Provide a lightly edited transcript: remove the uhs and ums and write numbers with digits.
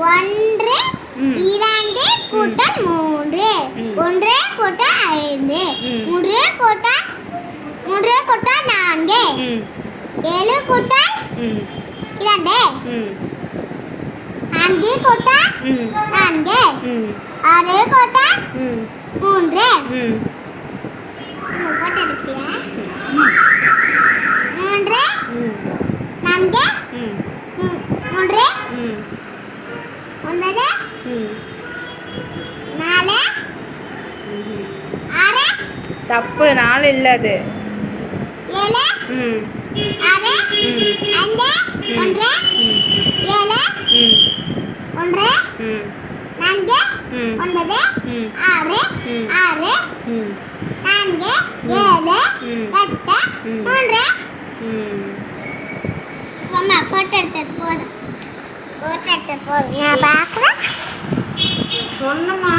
ஒன்று இரண்டு கூட்டல் மூன்று ஒன்று கூட்டல் ஐந்து மூன்று கூட்டல் நான்கு ஏழு கூட்டல் இரண்டு நான்கு கூட்டல் நான்கு ஆறு கூட்டல் மூன்று போட்டோ எடுப்பியா மூன்று நான்கு மூன்று ஒன்பது நாலு ஆறு தப்பு நாலு இல்லை அது ஏழு ஆறு ஐந்து ஒன்று ஏழு ஒன்று நான்கு ஒன்பது ஆறு ஆறு நான்கு ஏழு எட்டு மூன்று அம்மா ஃபோட்டோ எடுத்தது போதும் நான் பார்க்குறேன் சொன்னமா